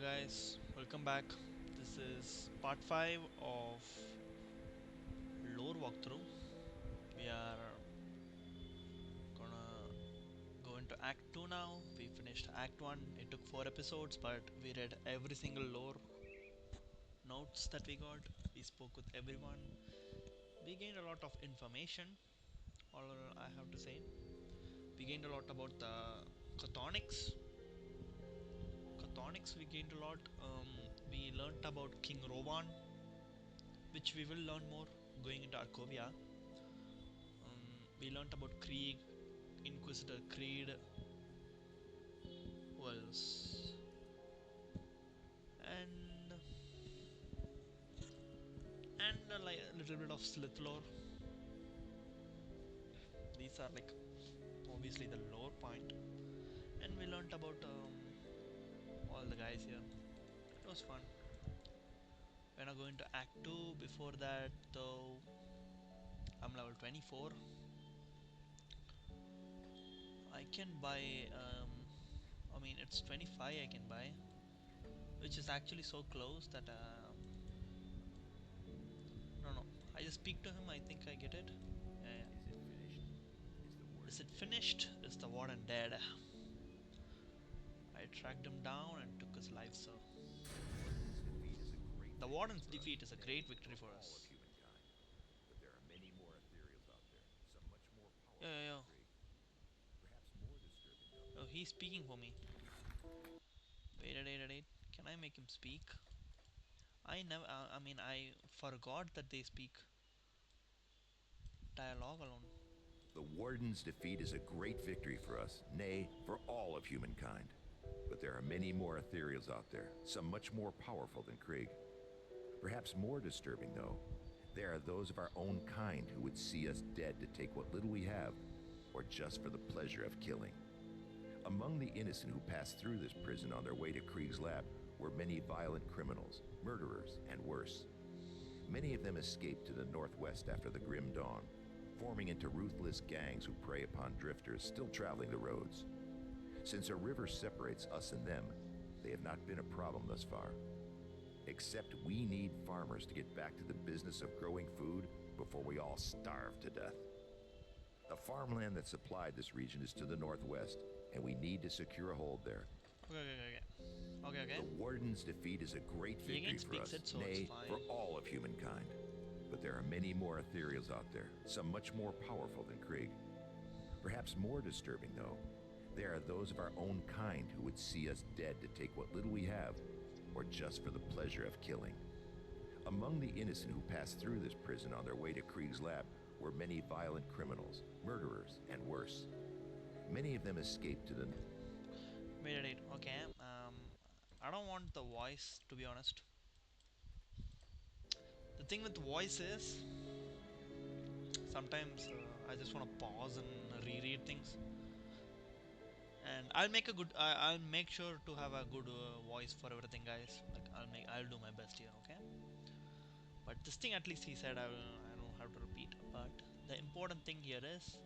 Guys, welcome back. This is part 5 of lore walkthrough. We are gonna go into Act 2 now. We finished Act 1. It took 4 episodes, but we read every single lore notes that we got. We spoke with everyone. We gained a lot of information, all I have to say. We gained a lot about the chthonics. Chthonics, we gained a lot. We learnt about King Rowan, which we will learn more going into Arkovia. We learnt about Krieg, Inquisitor Creed, who else? And like a little bit of Slith lore. These are like obviously the lore point. And we learnt about all the guys here. It was fun. We're now going to Act 2. Before that, though, I'm level 24. I can buy, it's 25 I can buy, which is actually so close that no, no. I just speak to him. I think I get it. Yeah, yeah. Is it finished? Is the warden dead? I tracked him down and took his life, so. The warden's defeat is a great victory for us. Yeah, yeah, yeah. Oh, he's speaking for me. Wait. Can I make him speak? I never. I forgot that they speak dialogue alone. The Warden's defeat is a great victory for us, nay, for all of humankind. But there are many more ethereals out there, some much more powerful than Krieg. Perhaps more disturbing, though, there are those of our own kind who would see us dead to take what little we have, or just for the pleasure of killing. Among the innocent who passed through this prison on their way to Krieg's lab were many violent criminals, murderers, and worse. Many of them escaped to the northwest after the Grim Dawn, forming into ruthless gangs who prey upon drifters still traveling the roads. Since a river separates us and them, they have not been a problem thus far. Except we need farmers to get back to the business of growing food before we all starve to death. The farmland that supplied this region is to the northwest, and we need to secure a hold there. Okay. The Warden's defeat is a great He again victory for speaks us, it, so it's nay, fine. for all of humankind. But there are many more ethereals out there, some much more powerful than Krieg. Perhaps more disturbing, though, there are those of our own kind who would see us dead to take what little we have, or just for the pleasure of killing. Among the innocent who passed through this prison on their way to Krieg's lab were many violent criminals, murderers, and worse. Many of them escaped to the... Wait. Okay. I don't want the voice, to be honest. The thing with voice is sometimes I just want to pause and reread things, and I'll make sure to have a good voice for everything, guys. Like I'll do my best here, okay? But this thing at least he said I don't have to repeat. But the important thing here is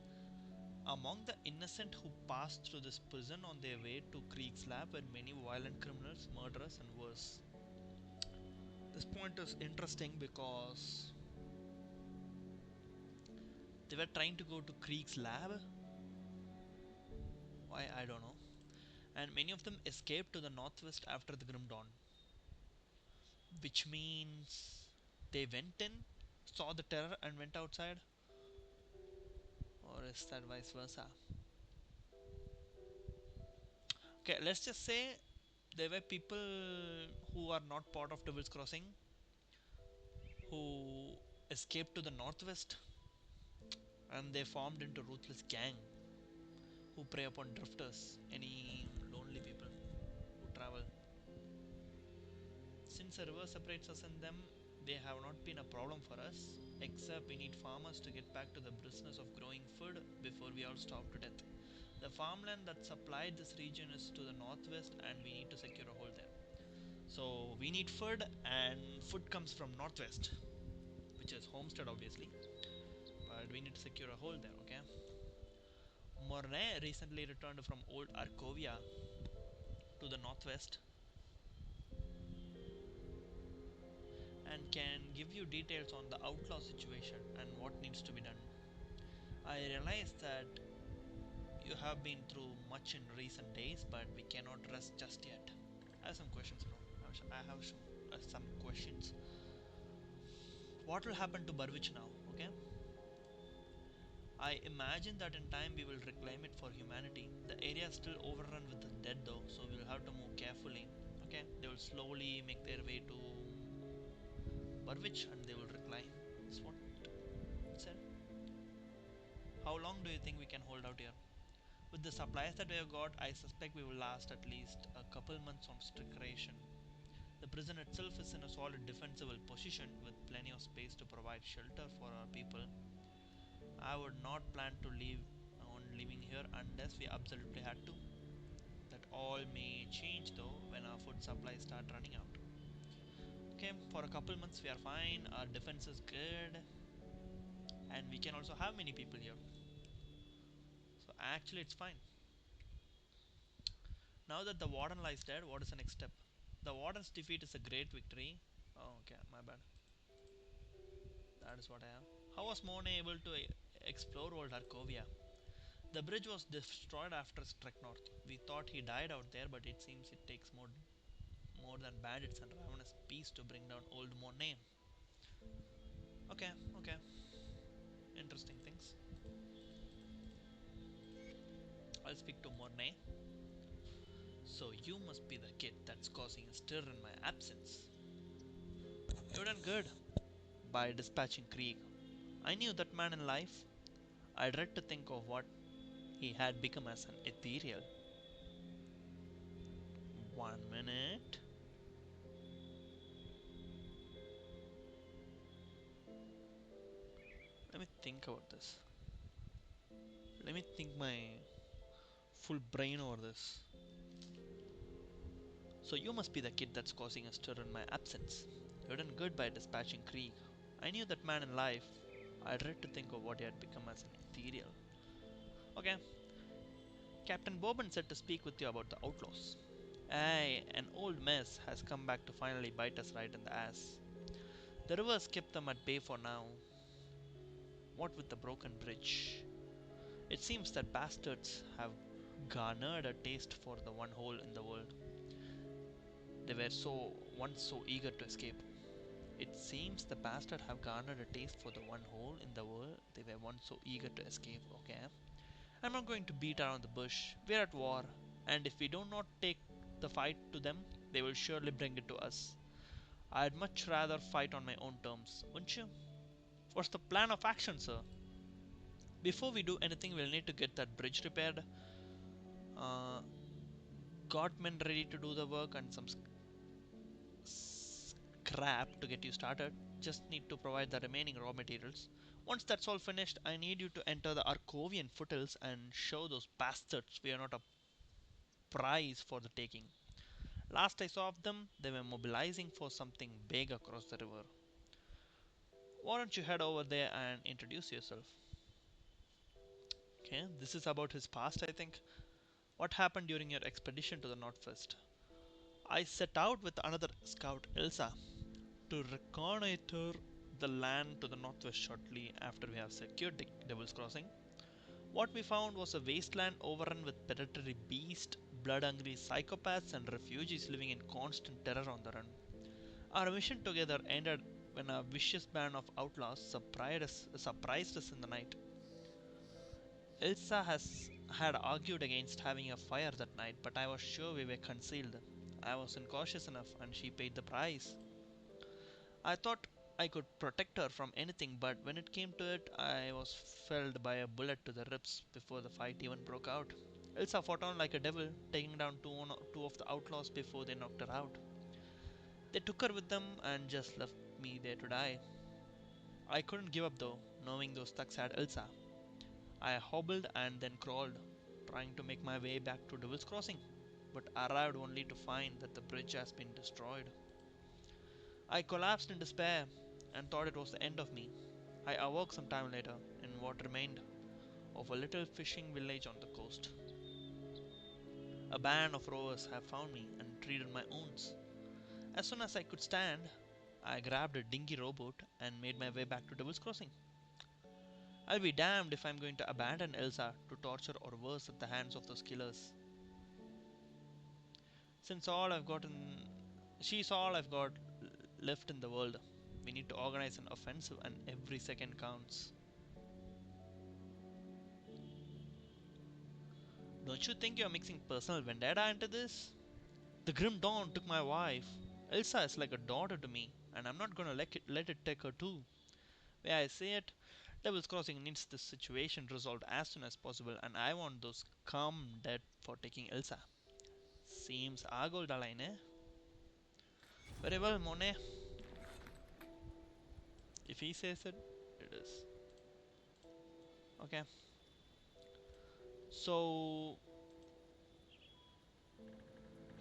among the innocent who passed through this prison on their way to Krieg's lab were many violent criminals, murderers, and worse. This point is interesting because they were trying to go to Krieg's lab. Why, I don't know. And many of them escaped to the northwest after the Grim Dawn, which means they went in, saw the terror, and went outside, or is that vice versa? Okay, let's just say there were people who are not part of Devil's Crossing who escaped to the northwest, and they formed into ruthless gang who prey upon drifters, any lonely people who travel. Since a river separates us and them, they have not been a problem for us, except we need farmers to get back to the business of growing food before we all starve to death. The farmland that supplied this region is to the northwest, and we need to secure a hold there. So we need food, and food comes from northwest, which is Homestead, obviously. But we need to secure a hold there, okay? Mornay recently returned from old Arkovia to the northwest, and can give you details on the outlaw situation and what needs to be done. I realize that you have been through much in recent days, but we cannot rest just yet. I have some questions, bro. I have some questions. What will happen to Barwich now? Okay, I imagine that in time we will reclaim it for humanity. The area is still overrun with the dead though, so we will have to move carefully. Okay, they will slowly make their way to Barwich and they will reclaim. That's what it said. How long do you think we can hold out here? With the supplies that we have got, I suspect we will last at least a couple months on strict ration. The prison itself is in a solid defensible position with plenty of space to provide shelter for our people. I would not plan to leave on living here unless we absolutely had to. That all may change though when our food supplies start running out. Okay, for a couple months we are fine, our defense is good, and we can also have many people here. So actually, it's fine. Now that the warden lies dead, what is the next step? The warden's defeat is a great victory. Oh, okay, my bad. That is what I have. How was Monet able to explore old Arcovia? The bridge was destroyed after Trek North. We thought he died out there, but it seems it takes more than bandits and ravenous beasts to bring down old Monet. Okay, okay. Interesting things. I'll speak to Monet. So you must be the kid that's causing a stir in my absence. You done good by dispatching Krieg. I knew that man in life. I dread to think of what he had become as an ethereal. 1 minute. Let me think about this. Let me think my full brain over this. So you must be the kid that's causing a stir in my absence. You done good by dispatching Krieg. I knew that man in life. I dread to think of what he had become as an ethereal. Okay. Captain Bourbon said to speak with you about the outlaws. Aye, an old mess has come back to finally bite us right in the ass. The rivers kept them at bay for now. What with the broken bridge? It seems that bastards have garnered a taste for the one hole in the world. They were once so eager to escape. It seems the bastard have garnered a taste for the one hole in the world they were once so eager to escape. Okay, I'm not going to beat around the bush. We're at war, and if we do not take the fight to them, they will surely bring it to us. I'd much rather fight on my own terms, wouldn't you? What's the plan of action, sir? Before we do anything, we'll need to get that bridge repaired. Uh, got men ready to do the work and some scrap to get you started. Just need to provide the remaining raw materials. Once that's all finished, I need you to enter the Arcovian foothills and show those bastards we are not a prize for the taking. Last I saw of them, they were mobilizing for something big across the river. Why don't you head over there and introduce yourself? Okay, this is about his past, I think. What happened during your expedition to the Northwest? I set out with another scout, Elsa, to reconnoiter the land to the northwest shortly after we have secured the Devil's Crossing. What we found was a wasteland overrun with predatory beasts, blood-hungry psychopaths, and refugees living in constant terror on the run. Our mission together ended when a vicious band of outlaws surprised us in the night. Elsa had argued against having a fire that night, but I was sure we were concealed. I wasn't cautious enough, and she paid the price. I thought I could protect her from anything, but when it came to it, I was felled by a bullet to the ribs before the fight even broke out. Elsa fought on like a devil, taking down two of the outlaws before they knocked her out. They took her with them and just left me there to die. I couldn't give up though, knowing those thugs had Elsa. I hobbled and then crawled, trying to make my way back to Devil's Crossing, but arrived only to find that the bridge has been destroyed. I collapsed in despair and thought it was the end of me. I awoke some time later in what remained of a little fishing village on the coast. A band of rowers have found me and treated my wounds. As soon as I could stand, I grabbed a dinky rowboat and made my way back to Devil's Crossing. I'll be damned if I'm going to abandon Elsa to torture or worse at the hands of those killers. Since all I've got in, she's all I've got left in the world. We need to organize an offensive and every second counts. Don't you think you're mixing personal vendetta into this? The Grim Dawn took my wife. Elsa is like a daughter to me, and I'm not gonna let it take her too. Way I say it, Devil's Crossing needs this situation resolved as soon as possible, and I want those calm dead for taking Elsa. Seems our goal, line, eh? Very well, Monet. If he says it, it is. Okay. So,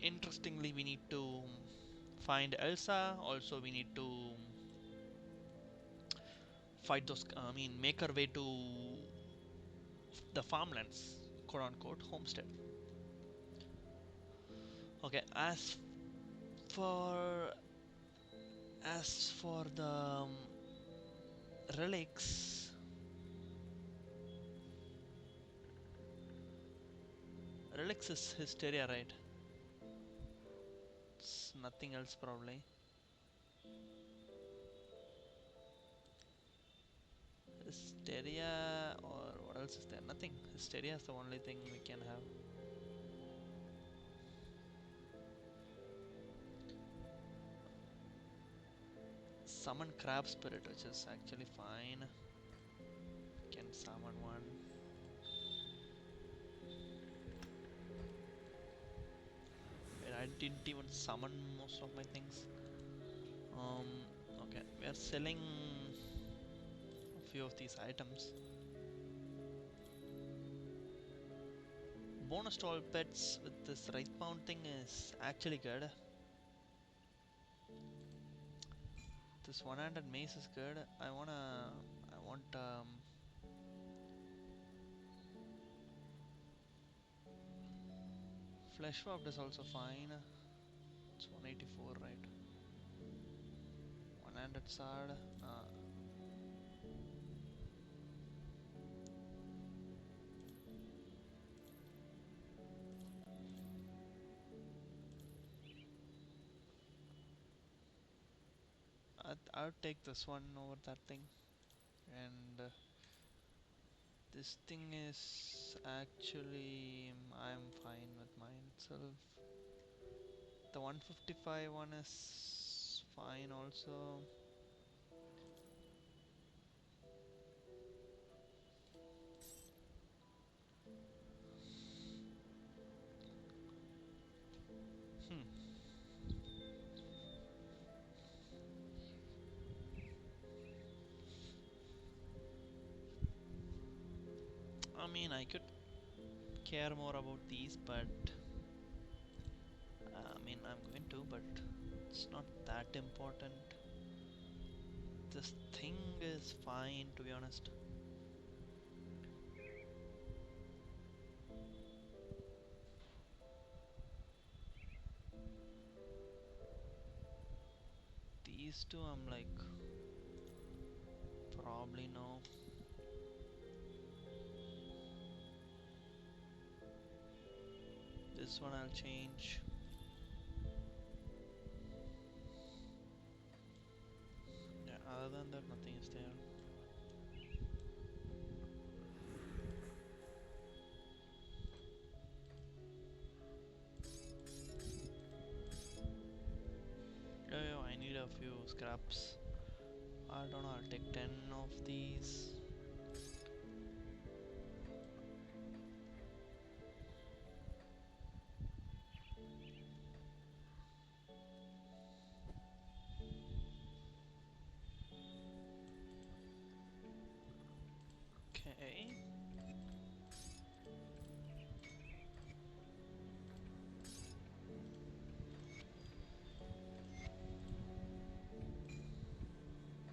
interestingly, we need to find Elsa. Also, we need to fight those. Make our way to the farmlands, quote unquote, homestead. Okay. For for the relics, relics is hysteria, right? It's nothing else probably. Hysteria, or what else is there? Nothing. Hysteria is the only thing we can have. Summon crab spirit, which is actually fine. Can summon one. Wait, I didn't even summon most of my things. Um, okay, we are selling a few of these items. Bonus to all pets with this Wraithbound thing is actually good. This one-handed mace is good. I want flesh warped is also fine. It's 184, right? One-handed sword. I'll take this one over that thing. And this thing is actually, I'm fine with mine itself. The 155 one is fine also. Hmm. I could care more about these, but I'm going to, but it's not that important. This thing is fine, to be honest. These two, I'm like, probably no. This one I'll change. Yeah, other than that, nothing is there. I need a few scraps. I don't know, I'll take 10 of these. Okay.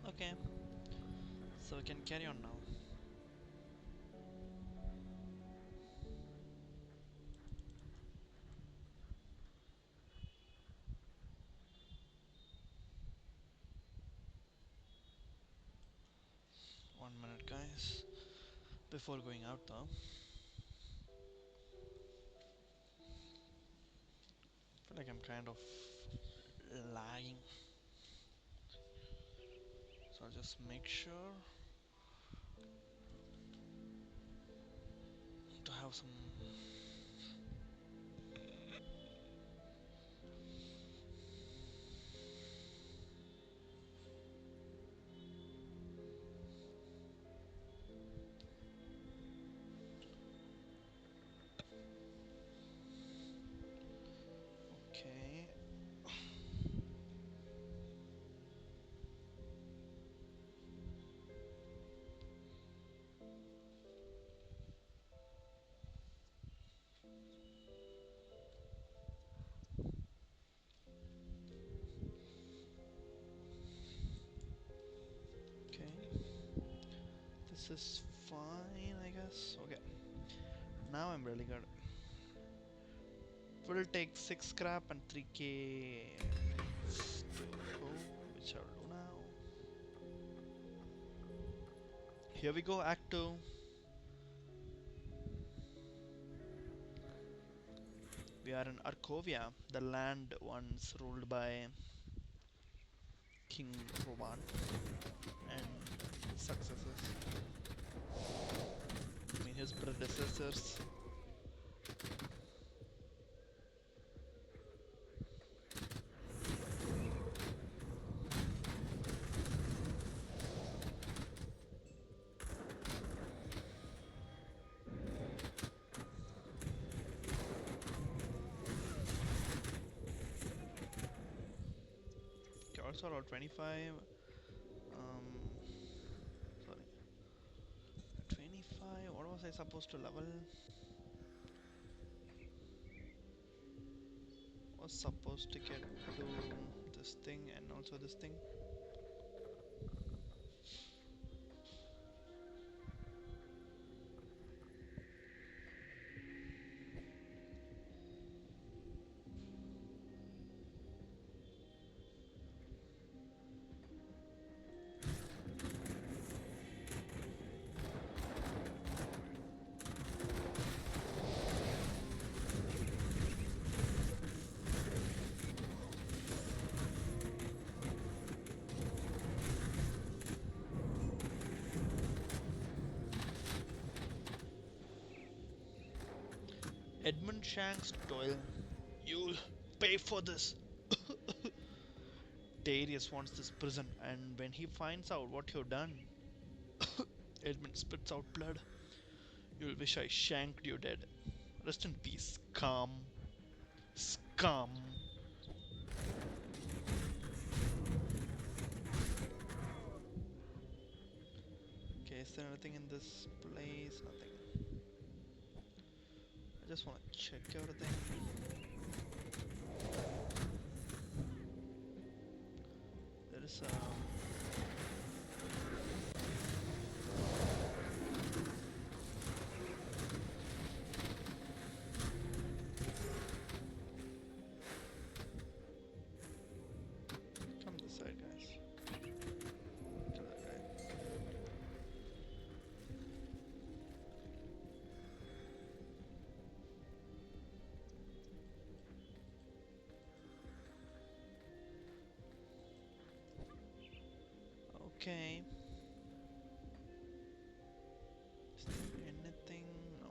Okay. So we can carry on now. guys. Before going out though, I feel like I'm kind of lagging, so I'll just make sure to have some. Okay. Okay. This is fine, I guess. Okay. Now I'm really good. We'll take 6 scrap and 3k to go, which I'll do now. Here we go, Act 2. We are in Arkovia, the land once ruled by King Roban and successors. I mean, his predecessors. Okay, also around 25. Sorry, 25. What was I supposed to level? Was supposed to get to this thing and also this thing. Edmund Shanks toil. You'll pay for this. Darius wants this prison, and when he finds out what you've done, Edmund spits out blood. You'll wish I shanked you dead. Rest in peace, scum. Scum. Okay, is there anything in this place? Nothing. I just want to check everything. There is a. Come this side, guys. Kill that guy. Okay. Is there anything? No.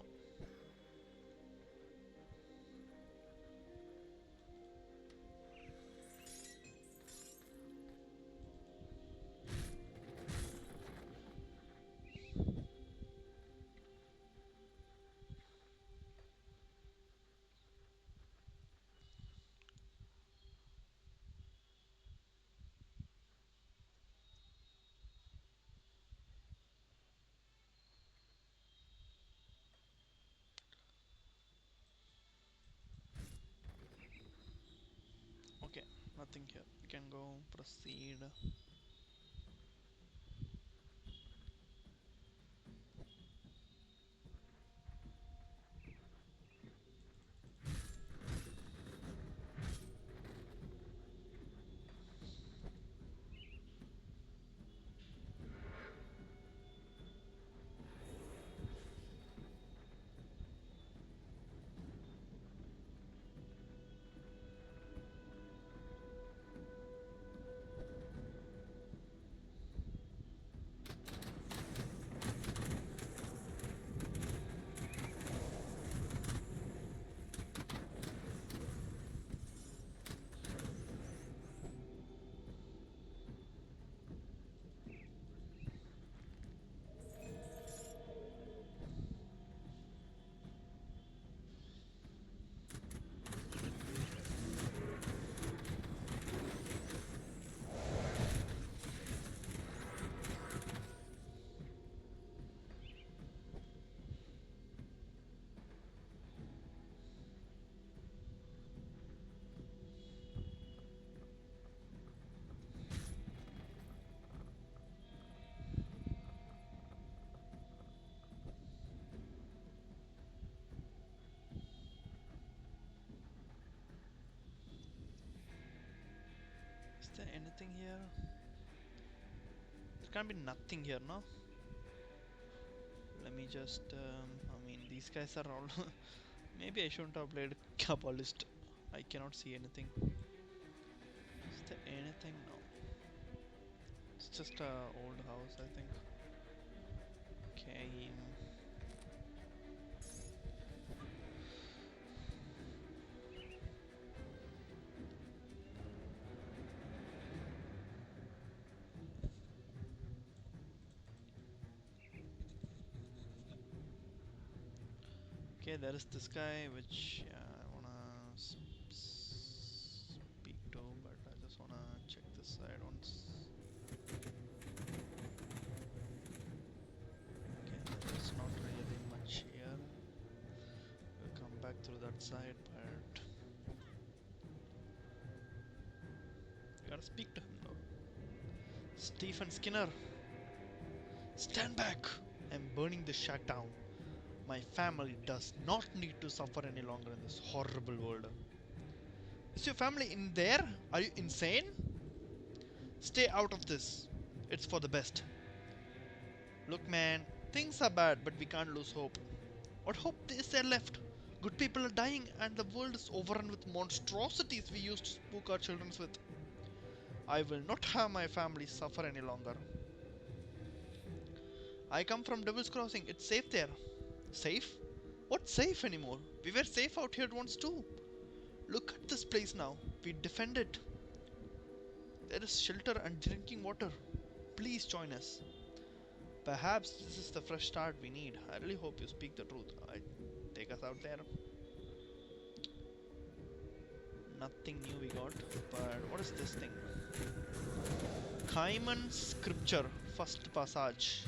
Okay, nothing here. We can go proceed. anything here? There can't be nothing here, no? Let me just. I mean, these guys are all. Maybe I shouldn't have played Kabbalist. I cannot see anything. Is there anything? No. It's just a old house, I think. Okay. Okay, there is this guy which I wanna speak to, but I just wanna check this side once. Okay, there's not really much here. We'll come back through that side, but we gotta speak to him though. Stephen Skinner, stand back! I'm burning this shack down. My family does not need to suffer any longer in this horrible world. Is your family in there? Are you insane? Stay out of this. It's for the best. Look, man, things are bad, but we can't lose hope. What hope is there left? Good people are dying, and the world is overrun with monstrosities we used to spook our children with. I will not have my family suffer any longer. I come from Devil's Crossing. It's safe there. Safe? What's safe anymore? We were safe out here once too. Look at this place now. We defend it. There is shelter and drinking water. Please join us. Perhaps this is the fresh start we need. I really hope you speak the truth. Take us out there. Nothing new we got. But what is this thing? Kaiman scripture. First passage.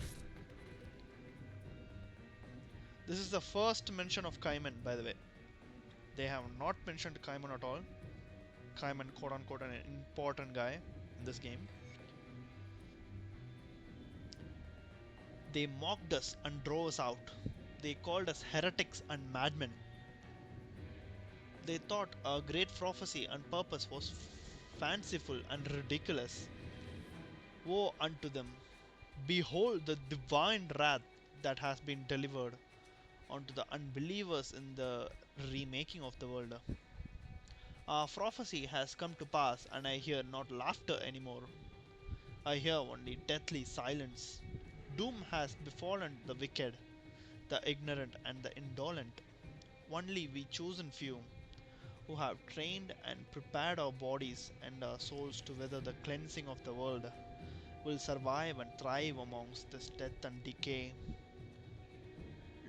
This is the first mention of Kaiman, by the way. They have not mentioned Kaiman at all. Kaiman, quote unquote, an important guy in this game. They mocked us and drove us out. They called us heretics and madmen. They thought our great prophecy and purpose was fanciful and ridiculous. Woe unto them! Behold the divine wrath that has been delivered onto the unbelievers in the remaking of the world. Our prophecy has come to pass, and I hear not laughter anymore. I hear only deathly silence. Doom has befallen the wicked, the ignorant, and the indolent. Only we chosen few, who have trained and prepared our bodies and our souls to weather the cleansing of the world, will survive and thrive amongst this death and decay.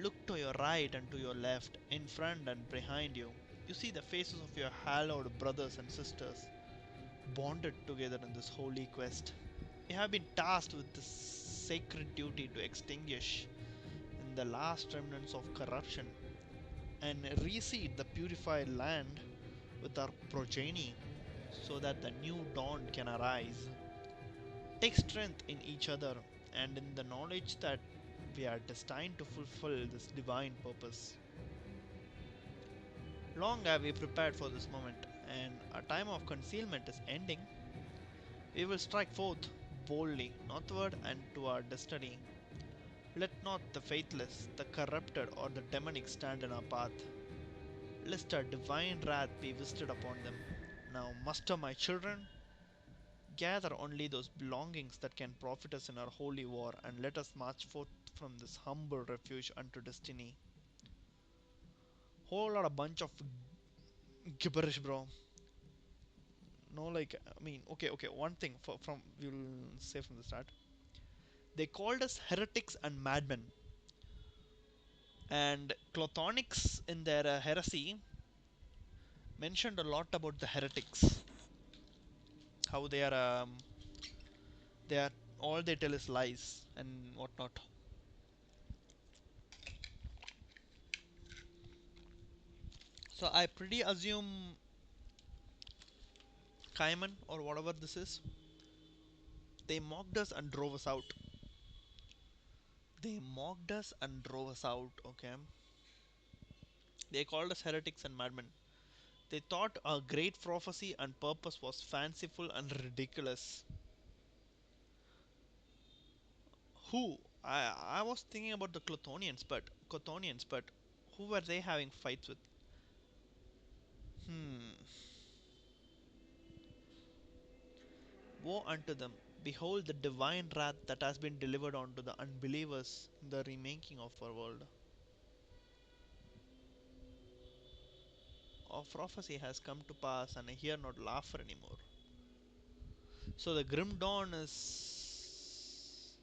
Look to your right and to your left, in front and behind you. You see the faces of your hallowed brothers and sisters, bonded together in this holy quest. We have been tasked with this sacred duty to extinguish in the last remnants of corruption and reseed the purified land with our progeny so that the new dawn can arise. Take strength in each other and in the knowledge that we are destined to fulfill this divine purpose. Long have we prepared for this moment, and our time of concealment is ending. We will strike forth boldly northward and to our destiny. Let not the faithless, the corrupted, or the demonic stand in our path, lest our divine wrath be visited upon them. Now muster my children, gather only those belongings that can profit us in our holy war, and let us march forth from this humble refuge unto destiny. Whole lot of bunch of gibberish, bro. No, like, I mean, okay, one thing from we'll say from the start. They called us heretics and madmen, and Clothonics in their heresy mentioned a lot about the heretics, how they are all they tell is lies and whatnot. So I pretty assume Kaiman or whatever this is, they mocked us and drove us out. They mocked us and drove us out. Okay, they called us heretics and madmen. They thought a great prophecy and purpose was fanciful and ridiculous. Who? I was thinking about the Chthonians, but who were they having fights with? Hmm. Woe unto them! Behold the divine wrath that has been delivered unto the unbelievers in the remaking of our world. Our prophecy has come to pass, and I hear not laughter anymore. So the grim dawn is.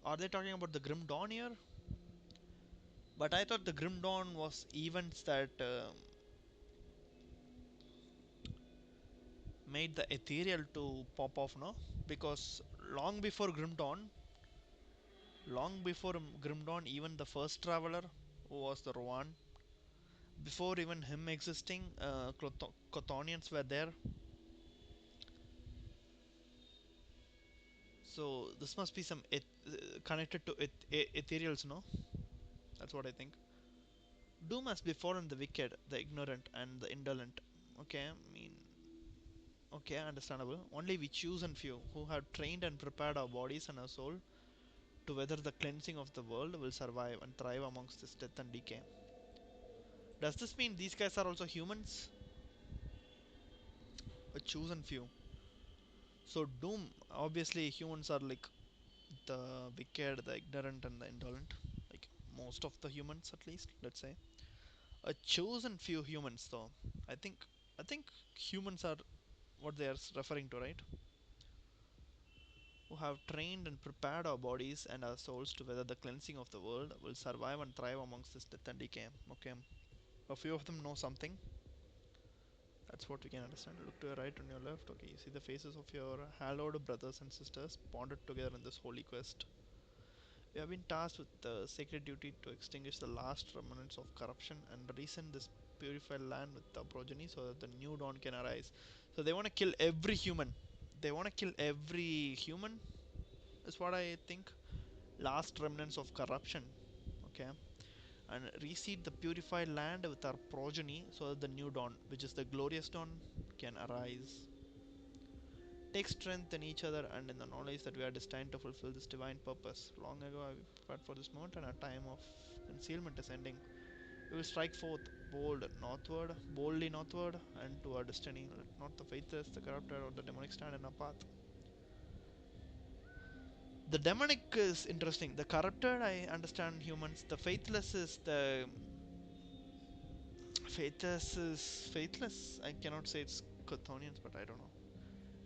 Are they talking about the grim dawn here? But I thought the grim dawn was events that made the ethereal to pop off, no? Because long before grim dawn, long before grim dawn, even the first traveler, who was the Rowan, before even him existing, Chthonians were there. So this must be some connected to ethereals, no? That's what I think. Doom has befallen the wicked, the ignorant, and the indolent. Okay, I mean, okay, understandable. Only we choose and few who have trained and prepared our bodies and our soul to weather the cleansing of the world will survive and thrive amongst this death and decay. Does this mean these guys are also humans? A chosen few. So Doom, obviously humans are like the wicked, the ignorant, and the indolent. Like most of the humans, at least, let's say. A chosen few humans, though. I think, I think humans are what they are referring to, right? Who have trained and prepared our bodies and our souls to weather the cleansing of the world will survive and thrive amongst this death and decay. Okay, a few of them know something. That's what we can understand. Look to your right and your left. Okay, you see the faces of your hallowed brothers and sisters bonded together in this holy quest. We have been tasked with the sacred duty to extinguish the last remnants of corruption and resend this purified land with the progeny so that the new dawn can arise. So they want to kill every human. They want to kill every human, is what I think. Last remnants of corruption. Okay. And reseed the purified land with our progeny so that the new dawn, which is the glorious dawn, can arise. Take strength in each other and in the knowledge that we are destined to fulfill this divine purpose. Long ago I prepared for this moment, and our time of concealment is ending. We will strike forth boldly northward, and to our destiny. Let not the faithless, the corrupted, or the demonic stand in our path. The demonic is interesting. The corrupted, I understand humans. The faithless is the faithless. I cannot say it's Chthonians, but I don't know.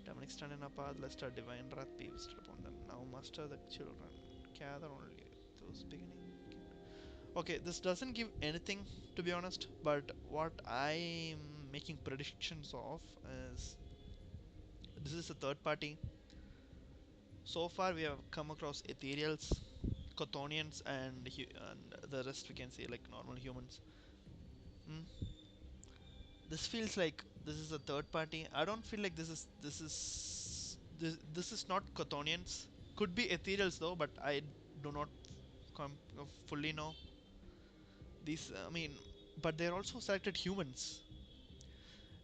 Demonic stand in our path, lest our divine wrath be visited upon them. Now muster the children, gather only those beginning. Okay, this doesn't give anything to be honest, but what I'm making predictions of is this is a third party. So far, we have come across ethereals, Chthonians, and the rest we can say like normal humans. Hmm. This feels like this is a third party. I don't feel like this is not Chthonians. Could be ethereals though, but I do not fully know these. I mean, but they're also selected humans.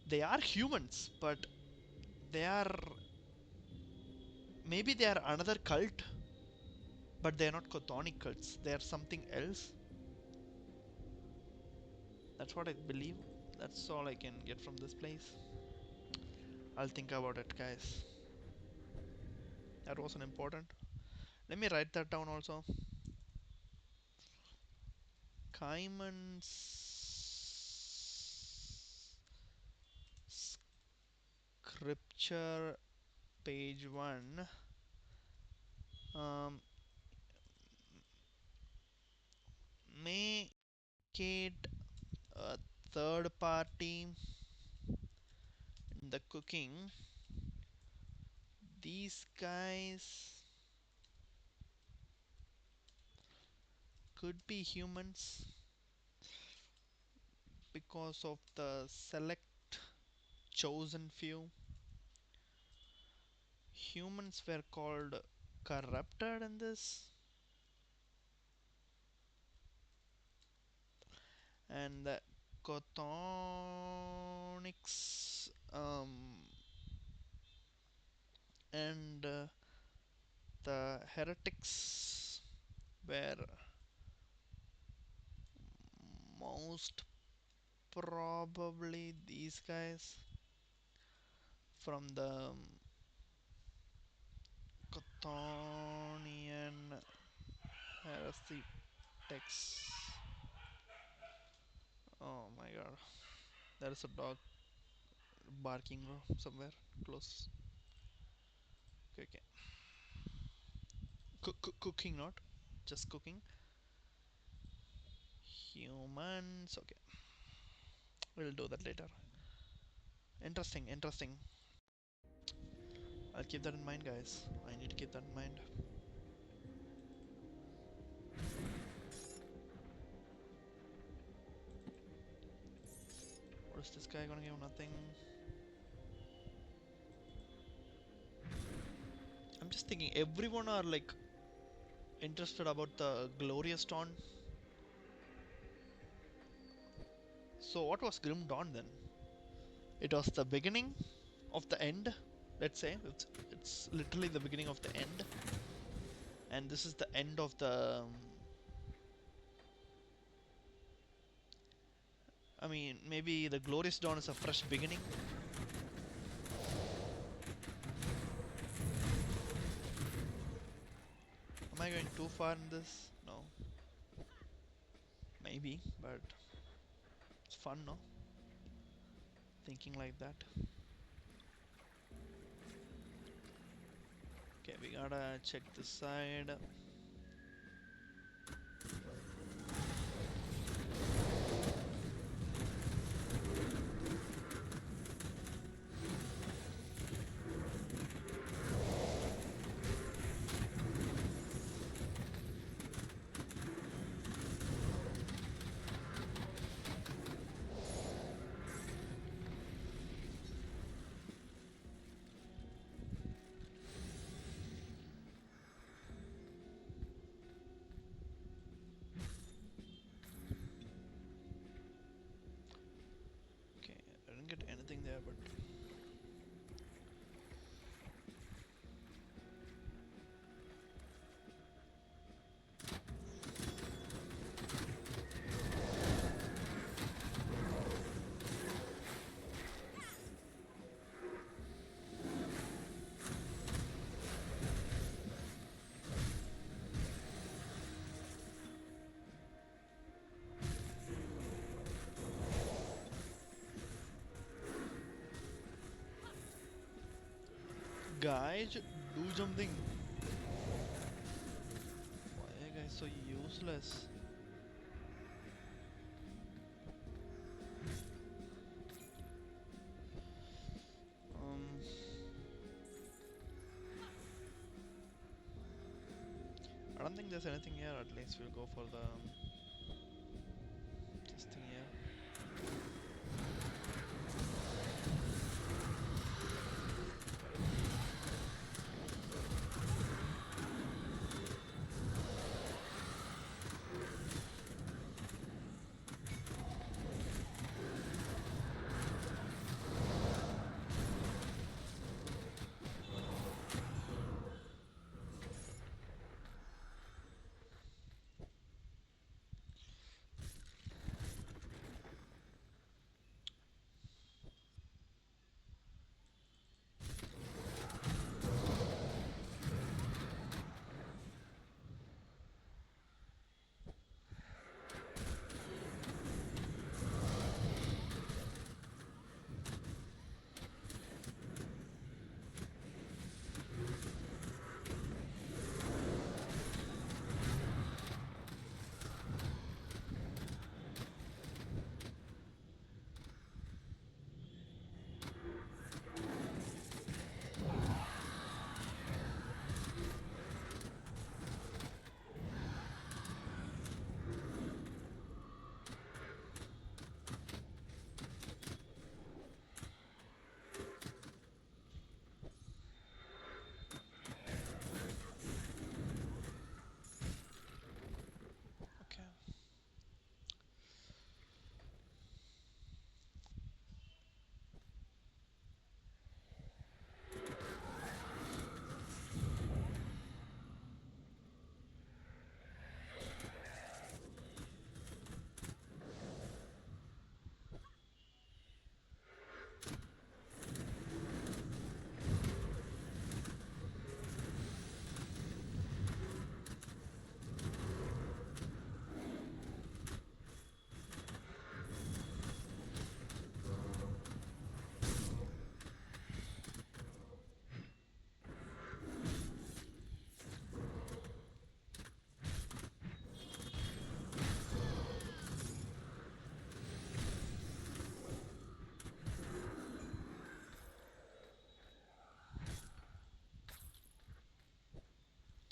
They are humans, but they are maybe they are another cult, but they are not Chthonic cults. They are something else. That's what I believe. That's all I can get from this place. I'll think about it, guys. That wasn't important. Let me write that down also. Kaiman's scripture, page 1. Um, make it a third party in the cooking. These guys could be humans because of the select chosen few. Humans were called corrupted in this, and Chthonics, and the heretics were most probably these guys from the Chthonian heresy texts. Oh my god, there is a dog barking, bro, somewhere close. Okay, okay. Cooking, not just cooking. Humans. Okay, we'll do that later. Interesting, interesting. I'll keep that in mind, guys. I need to keep that in mind. What is this guy gonna give? Nothing. I'm just thinking, everyone are like interested about the Glorious Dawn. So what was Grim Dawn then? It was the beginning of the end. Let's say it's literally the beginning of the end, and this is the end of the. I mean, maybe the Glorious Dawn is a fresh beginning. Am I going too far in this? No. Maybe, but it's fun, no? Thinking like that. Okay, we gotta check this side. Okay, I didn't get anything there, but guys, do something. Why are you guys so useless? Um, I don't think there's anything here. At least we'll go for the this thing here.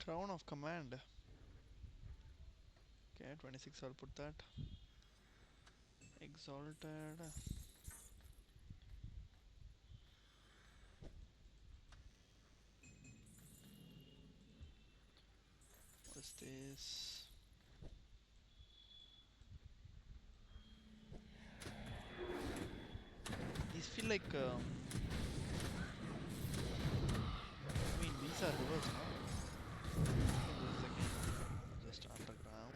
Crown of Command. Okay, 26, I'll put that. Exalted. What's this? These feel like, I mean, these are rivers, no? This is again just underground.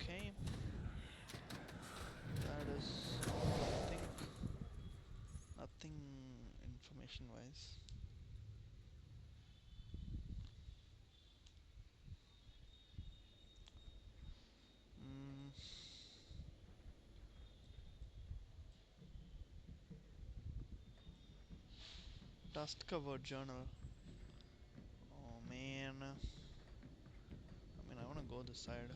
Okay, that is all I think. Nothing information wise. Mm, dust covered journal. Oh man. I mean, I wanna go this side.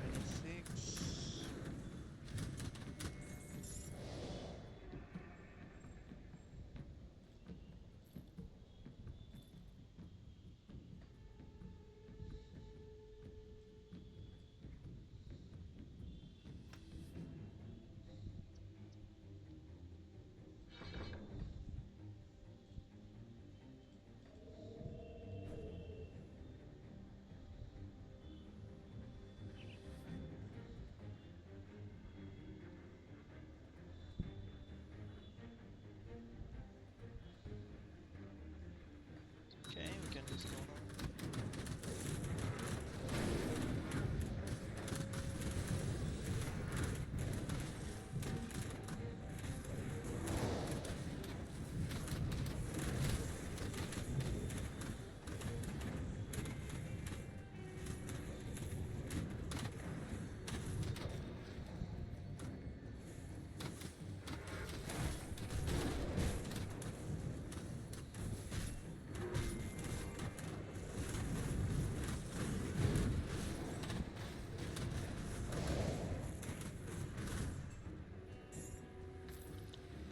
26. Okay, we can just go now.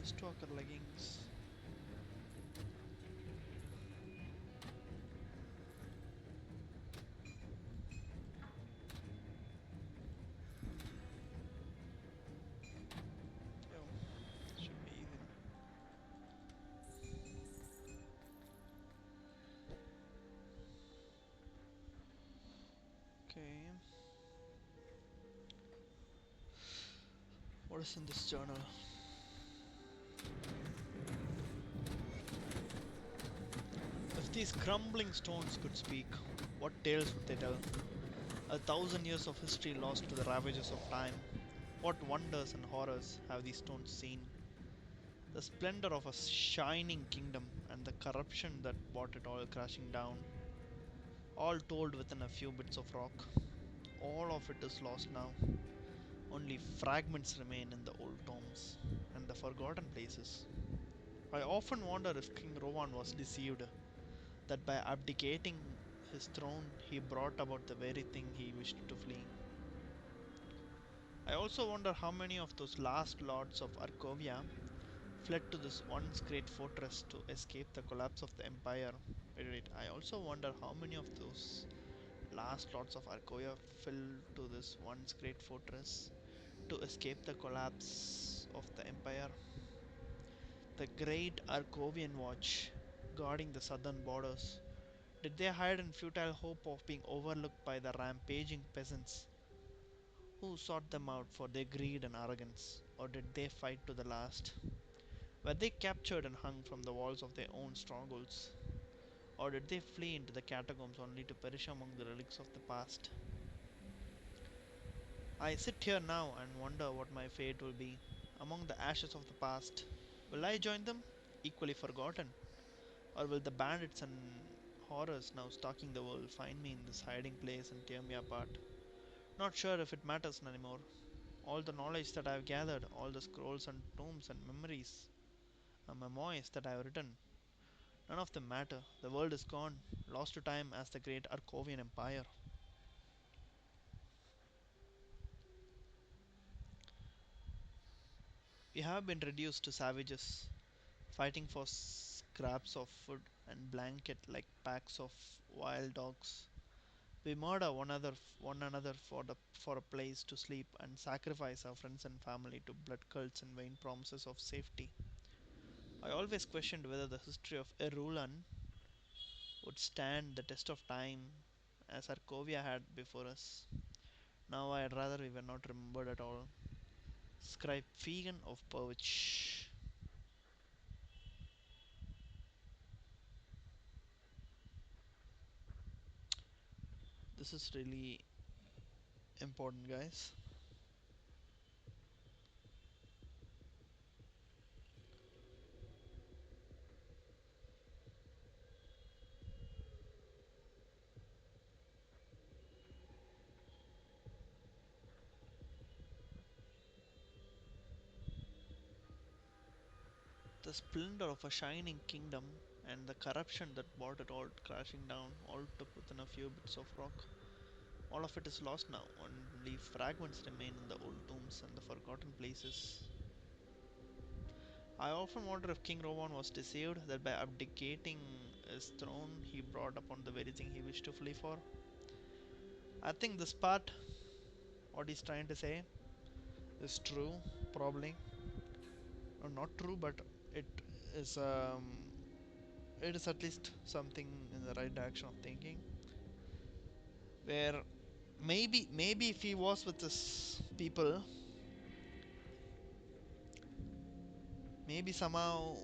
Mistwalker leggings. Yo, should be easy. Okay, what is in this journal? If these crumbling stones could speak, what tales would they tell? 1,000 years of history lost to the ravages of time. What wonders and horrors have these stones seen? The splendor of a shining kingdom and the corruption that brought it all crashing down, all told within a few bits of rock. All of it is lost now. Only fragments remain in the old tombs and the forgotten places. I often wonder if King Rowan was deceived, that by abdicating his throne he brought about the very thing he wished to flee. I also wonder how many of those last lords of Arkovia fled to this once great fortress to escape the collapse of the empire. Wait, wait, I also wonder how many of those last lords of Arkovia fell to this once great fortress to escape the collapse of the empire. The great Arkovian watch guarding the southern borders. Did they hide in futile hope of being overlooked by the rampaging peasants who sought them out for their greed and arrogance? Or did they fight to the last? Were they captured and hung from the walls of their own strongholds? Or did they flee into the catacombs only to perish among the relics of the past? I sit here now and wonder what my fate will be. Among the ashes of the past, will I join them, equally forgotten? Or will the bandits and horrors now stalking the world find me in this hiding place and tear me apart. Not sure if it matters anymore. All the knowledge that I have gathered, all the scrolls and tomes and memories and memoirs that I have written, none of them matter. The world is gone, lost to time as the great Arkovian Empire. We have been reduced to savages, fighting for scraps of food and blanket like packs of wild dogs. We murder one another for a place to sleep and sacrifice our friends and family to blood cults and vain promises of safety. I always questioned whether the history of Erulan would stand the test of time as Arkovia had before us. Now I'd rather we were not remembered at all. Scribe Fegan of Purwich. This is really important, guys. The splendor of a shining kingdom and the corruption that brought it all crashing down, all took within a few bits of rock. All of it is lost now, only fragments remain in the old tombs and the forgotten places. I often wonder if King Rowan was deceived that by abdicating his throne he brought upon the very thing he wished to flee for. I think this part, what he's trying to say, is true, probably. Or not true, but it is it is at least something in the right direction of thinking. Where maybe if he was with his people, maybe somehow,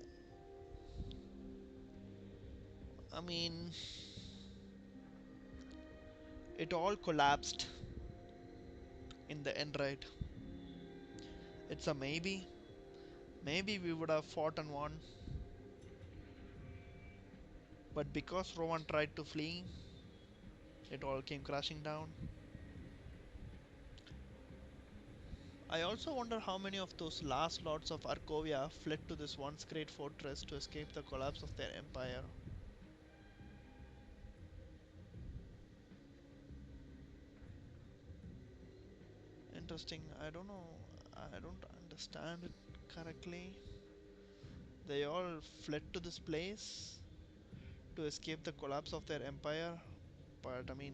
I mean, it all collapsed in the end, right? It's a maybe. Maybe we would have fought and won, but because Rowan tried to flee, it all came crashing down. I also wonder how many of those last lords of Arkovia fled to this once great fortress to escape the collapse of their empire. Interesting. I don't know. I don't understand it correctly. They all fled to this place to escape the collapse of their empire. But I mean,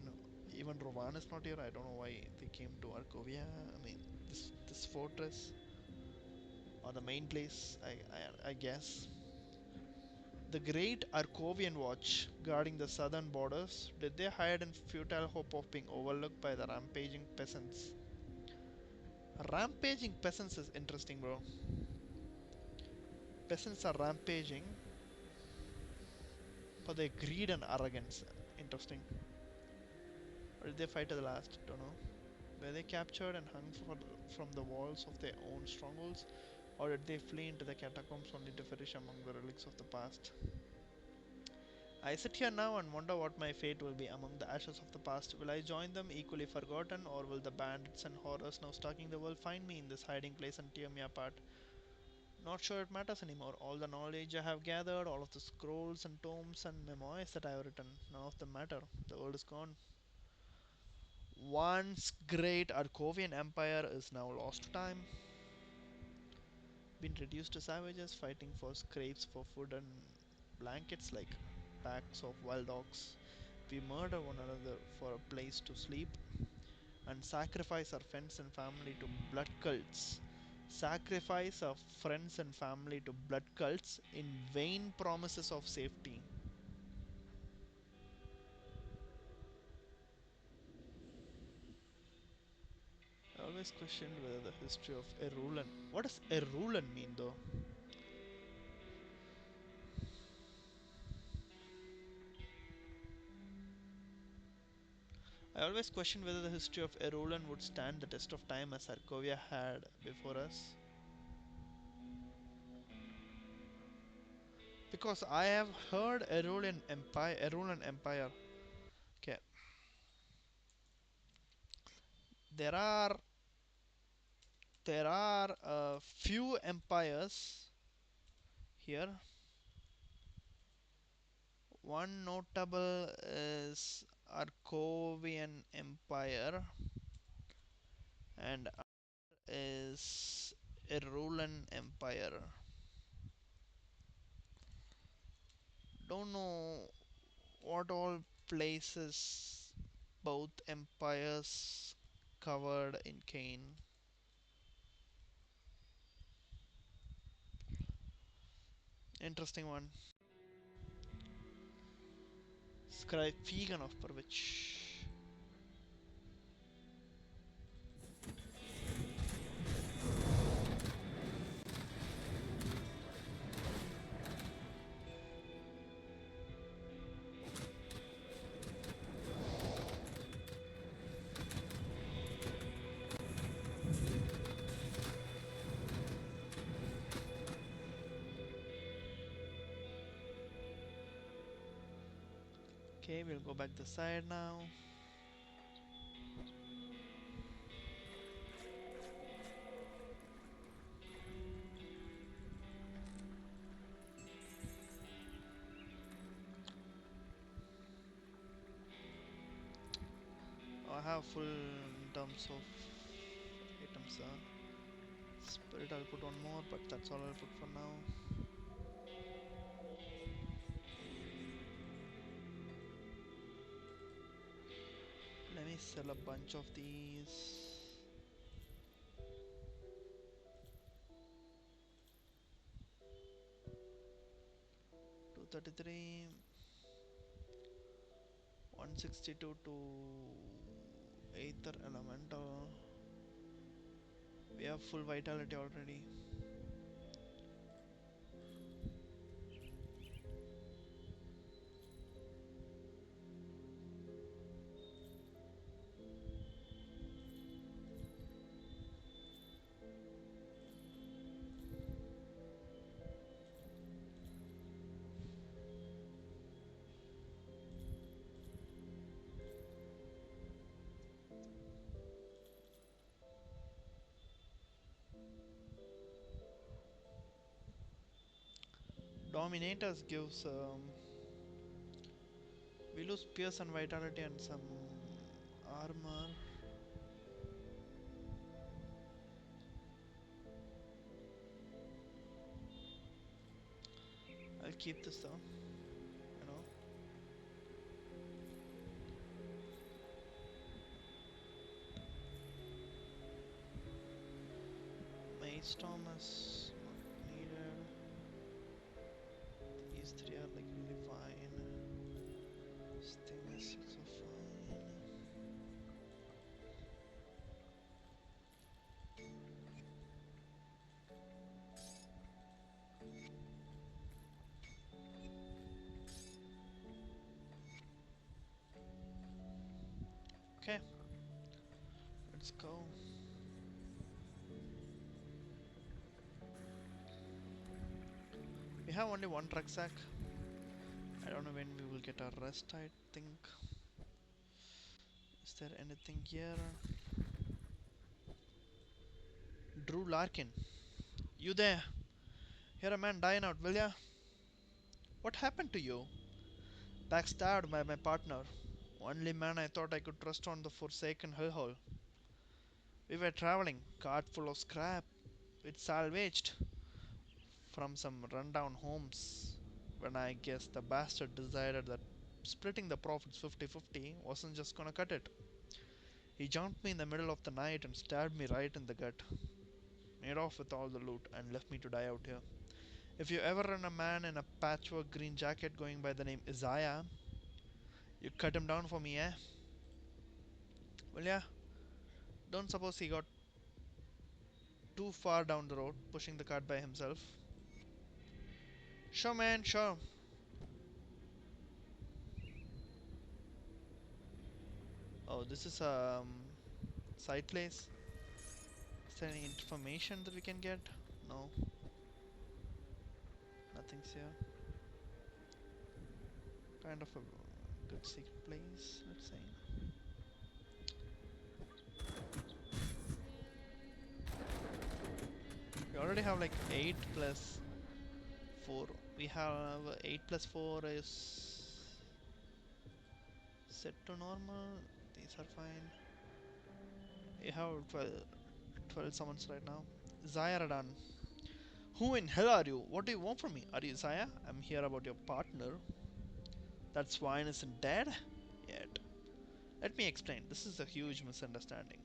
even Rovan is not here. I don't know why they came to Arkovia. I mean, this fortress or the main place. I guess the great Arkovian watch guarding the southern borders. Did they hide in futile hope of being overlooked by the rampaging peasants? Rampaging peasants is interesting, bro. Peasants are rampaging for their greed and arrogance. Interesting. Or did they fight to the last? Don't know. Were they captured and hung from the walls of their own strongholds? Or did they flee into the catacombs only to perish among the relics of the past? I sit here now and wonder what my fate will be among the ashes of the past. Will I join them equally forgotten, or will the bandits and horrors now stalking the world find me in this hiding place and tear me apart? Not sure it matters anymore. All the knowledge I have gathered, all of the scrolls and tomes and memoirs that I have written, none of them matter. The world is gone. Once great Arkovian empire is now lost to time, been reduced to savages fighting for scrapes for food and blankets like packs of wild dogs. We murder one another for a place to sleep and sacrifice our friends and family to blood cults. Sacrifice our friends and family to blood cults in vain promises of safety. I always questioned whether the history of Erulan. What does Erulan mean though? I always questioned whether the history of Erulan would stand the test of time as Arkovia had before us. Because I have heard Arulan Empire. Okay, there are there are a few empires here. One notable is Arkovian Empire, and is Arulan Empire. Don't know what all places both empires covered in Kane. Interesting one. Scribe Vegan of Pervich. Okay, we'll go back the side now. I have full in terms of items. Spirit, I'll put one more, but that's all I'll put for now. Let me sell a bunch of these. 233, 162 to Aether Elemental. We have full vitality already. Dominators gives we lose pierce and vitality and some armor. I'll keep this though, you know. Mage Storm is not needed. These three are like really fine. Sting is also fine. Okay, let's go. We have only one rucksack. I don't know when we will get our rest, I think. Is there anything here? Drew Larkin. You there? Hear a man dying out, will ya? What happened to you? Backstabbed by my partner. Only man I thought I could trust on the forsaken hellhole. We were traveling, cart full of scrap. It's salvaged from some rundown homes. When I guess the bastard decided that splitting the profits 50-50 wasn't just gonna cut it. He jumped me in the middle of the night and stabbed me right in the gut. Made off with all the loot and left me to die out here. If you ever run a man in a patchwork green jacket going by the name Isaiah, you cut him down for me, eh? Well, yeah, don't suppose he got too far down the road, pushing the cart by himself. Sure, man, sure. Oh, this is a side place. Is there any information that we can get? No, nothing's here. kind of a good secret place, let's say. We already have like 8 plus 4. We have 8 plus 4 is set to normal. These are fine. We have 12 summons right now. Zyaradan. Who in hell are you? What do you want from me? Are you Zaya? I'm here about your partner. That swine isn't dead yet. Let me explain. This is a huge misunderstanding.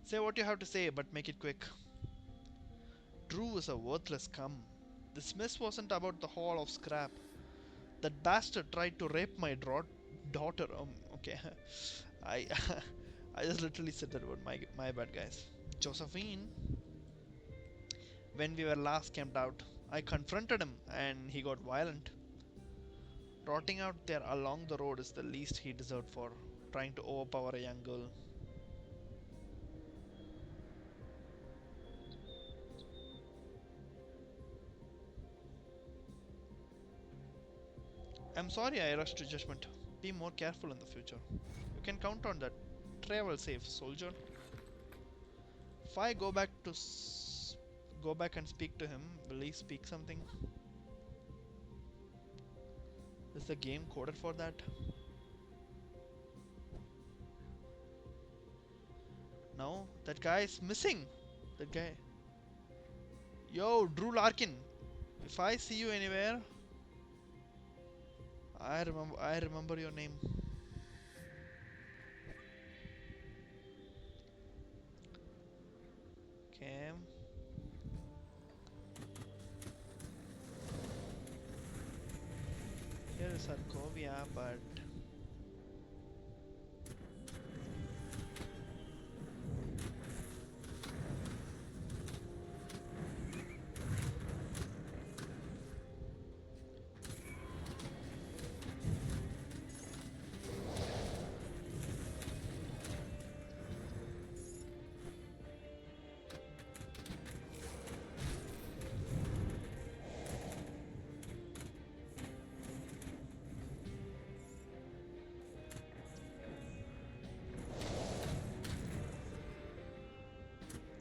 Say what you have to say, but make it quick. Drew is a worthless scum. This mess wasn't about the Hall of Scrap. That bastard tried to rape my daughter. Okay. I I just literally said that word. My bad, guys. Josephine. When we were last camped out, I confronted him and he got violent. Rotting out there along the road is the least he deserved for trying to overpower a young girl. I'm sorry I rushed to judgment. Be more careful in the future. You can count on that. Travel safe, soldier. If I go back and speak to him, will he speak something? Is the game coded for that? No, that guy is missing. That guy. Yo, Drew Larkin. If I see you anywhere, I remember your name. Okay. Here is Arkovia, but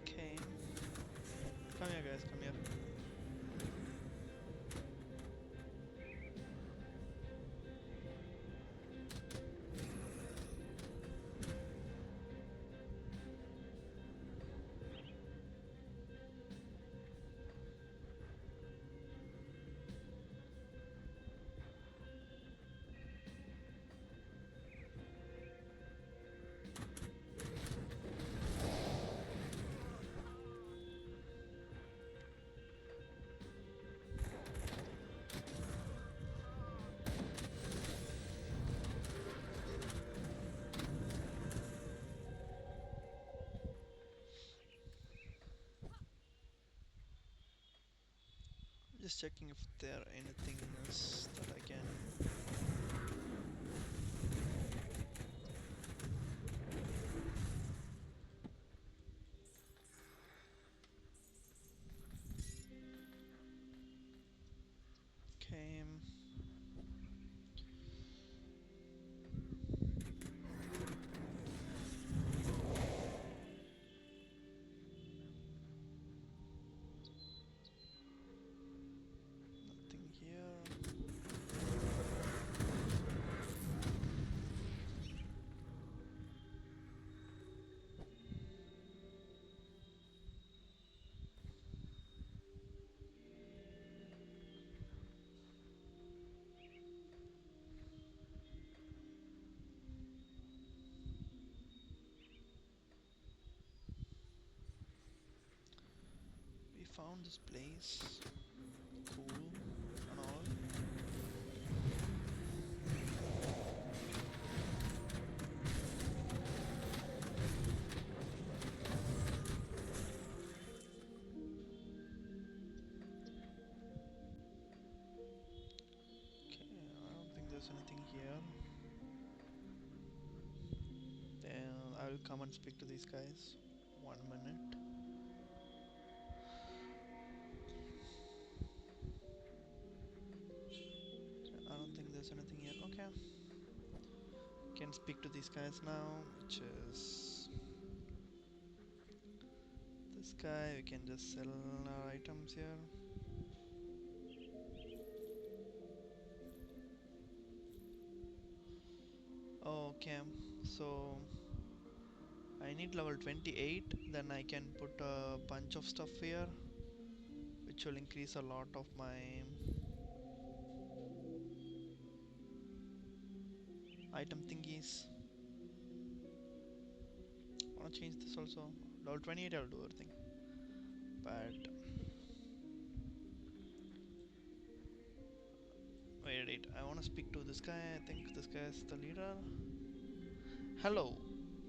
okay. Come here, guys. Come here. Just checking if there anything else that I can. Okay. Nothing here. We found this place. Cool and all. Okay, I don't think there's anything here. Then I will come and speak to these guys. 1 minute. can speak to these guys now, which is this guy. We can just sell our items here. Okay, so I need level 28, then I can put a bunch of stuff here, which will increase a lot of my item thingies. I wanna change this also. Level 28 I'll do everything. But wait, I wanna speak to this guy. I think this guy is the leader. Hello,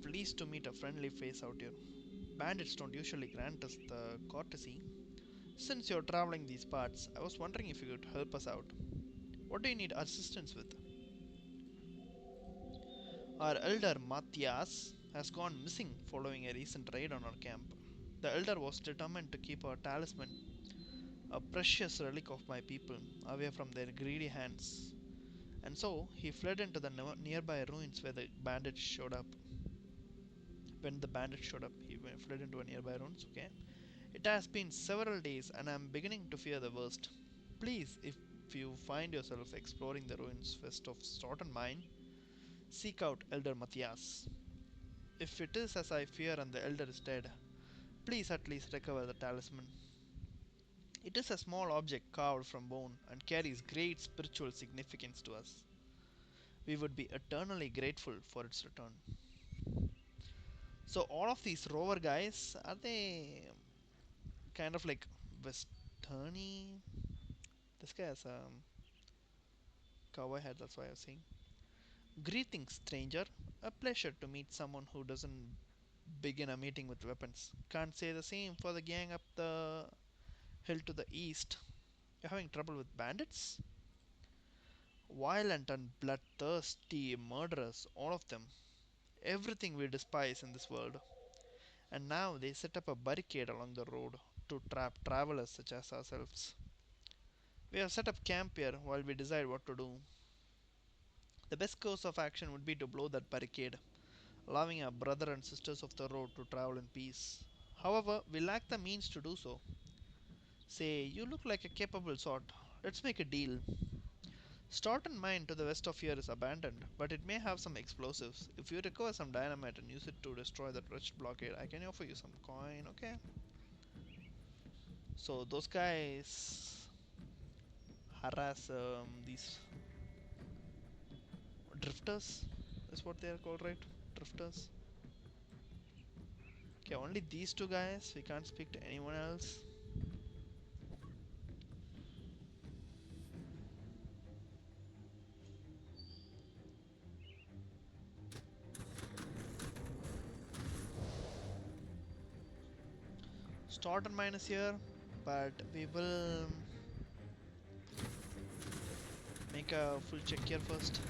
pleased to meet a friendly face out here. Bandits don't usually grant us the courtesy. Since you're traveling these parts, I was wondering if you could help us out. What do you need assistance with? Our elder Matthias has gone missing following a recent raid on our camp. The elder was determined to keep our talisman, a precious relic of my people, away from their greedy hands. And so he fled into the nearby ruins where the bandits showed up. When the bandits showed up, he fled into a nearby ruins. Okay. It has been several days, and I am beginning to fear the worst. Please, if you find yourself exploring the ruins west of Stoughton Mine, seek out Elder Matthias. If it is as I fear and the elder is dead, please at least recover the talisman. It is a small object carved from bone and carries great spiritual significance to us. We would be eternally grateful for its return. So all of these rover guys, are they kind of like westerny? This guy has a cowboy hat, that's why I was saying. Greetings, stranger. A pleasure to meet someone who doesn't begin a meeting with weapons. Can't say the same for the gang up the hill to the east. You're having trouble with bandits? Violent and bloodthirsty murderers, all of them. Everything we despise in this world. And now they set up a barricade along the road to trap travelers such as ourselves. We have set up camp here while we decide what to do. The best course of action would be to blow that barricade, allowing our brother and sisters of the road to travel in peace. However, we lack the means to do so. Say, you look like a capable sort. Let's make a deal. Stoughton mine to the west of here is abandoned, but it may have some explosives. If you recover some dynamite and use it to destroy that wretched blockade, I can offer you some coin, okay? So those guys harass these drifters, is what they are called, right? Drifters. Okay, only these two guys. We can't speak to anyone else. Stoughton mine is here, but we will make a full check here first.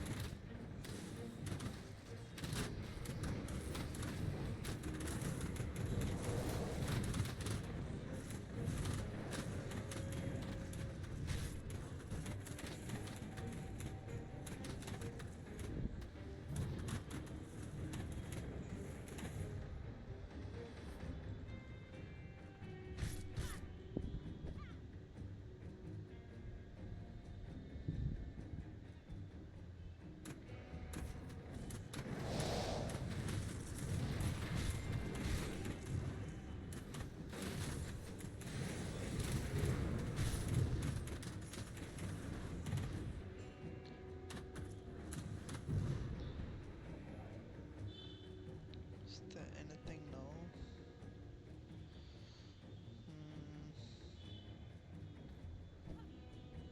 Is there anything now?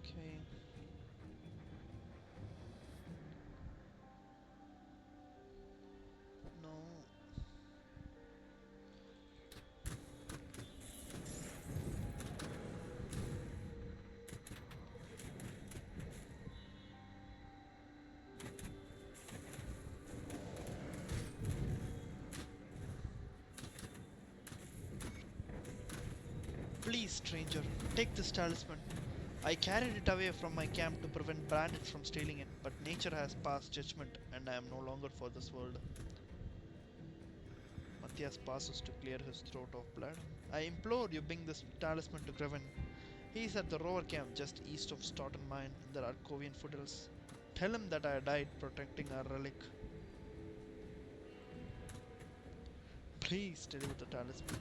Okay. No. Please, stranger, take this talisman. I carried it away from my camp to prevent bandits from stealing it, but nature has passed judgment and I am no longer for this world. Matthias pauses to clear his throat of blood. I implore you bring this talisman to Greven. He is at the rover camp just east of Stoughton Mine in the Arkovian foothills. Tell him that I died protecting our relic. Please deliver the talisman.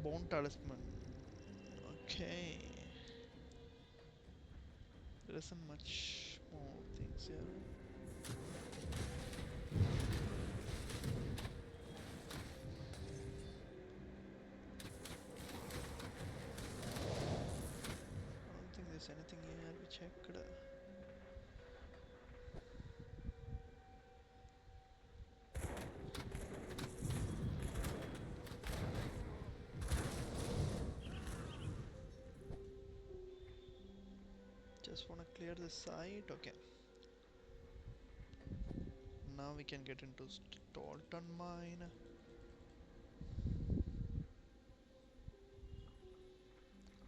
Bone talisman. Okay. There isn't much more things here. I don't think there's anything here which I could. Just wanna clear this side. Okay. Now we can get into Stoughton Mine.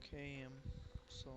Okay. So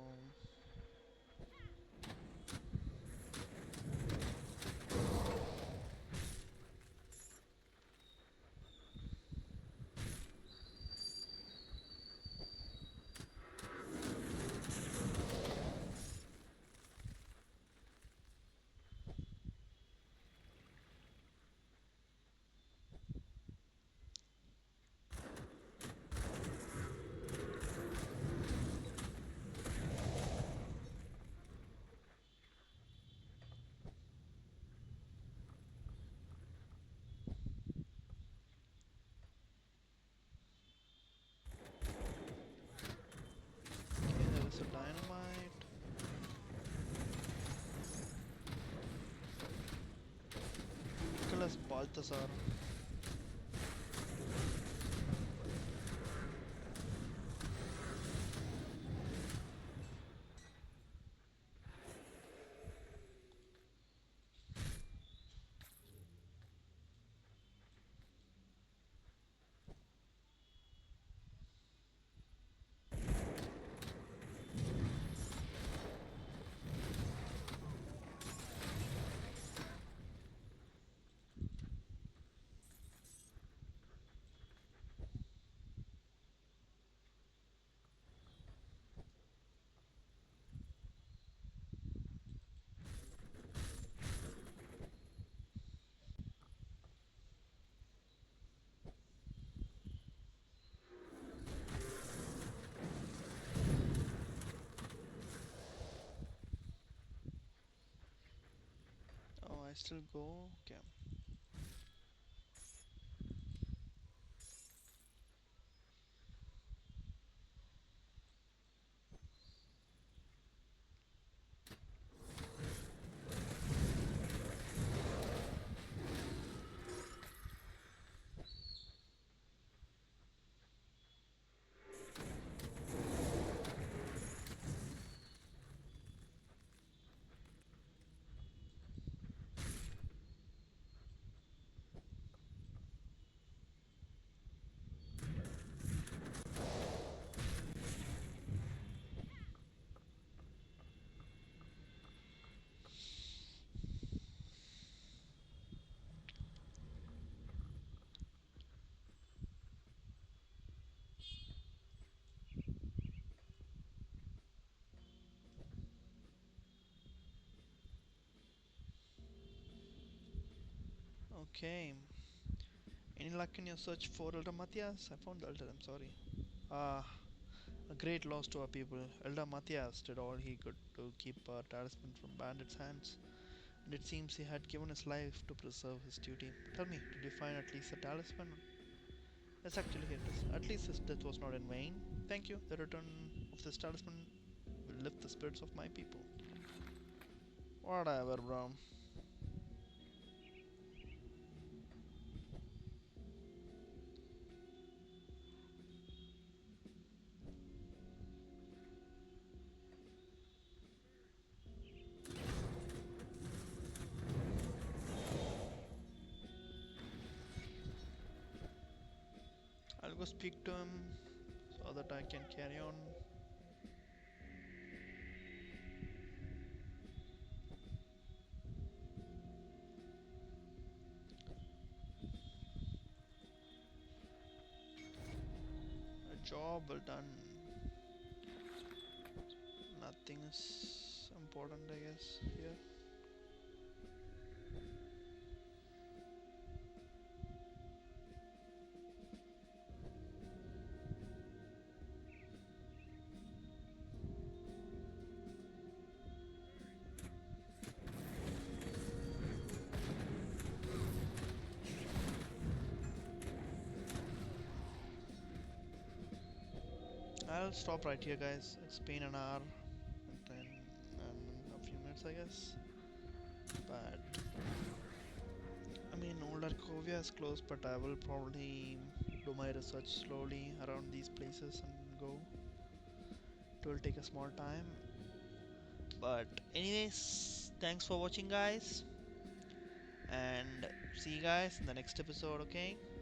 okay, there is a dynamite. Nicholas Balthazar. Oh, I still go. Okay. Okay. Any luck in your search for Elder Matthias? I found the Elder, I'm sorry. Ah, a great loss to our people. Elder Matthias did all he could to keep our talisman from bandits' hands, and it seems he had given his life to preserve his duty. Tell me, did you find at least the talisman? Yes, actually, here it is. At least his death was not in vain. Thank you. The return of this talisman will lift the spirits of my people. Whatever, bro. go speak to him so that I can carry on. A job well done. Nothing is important, I guess, here. I'll stop right here, guys. It's been an hour and then a few minutes, I guess. But I mean, Old Arcovia is close, but I will probably do my research slowly around these places and go. It will take a small time. But anyways, thanks for watching, guys, and see you guys in the next episode. Okay.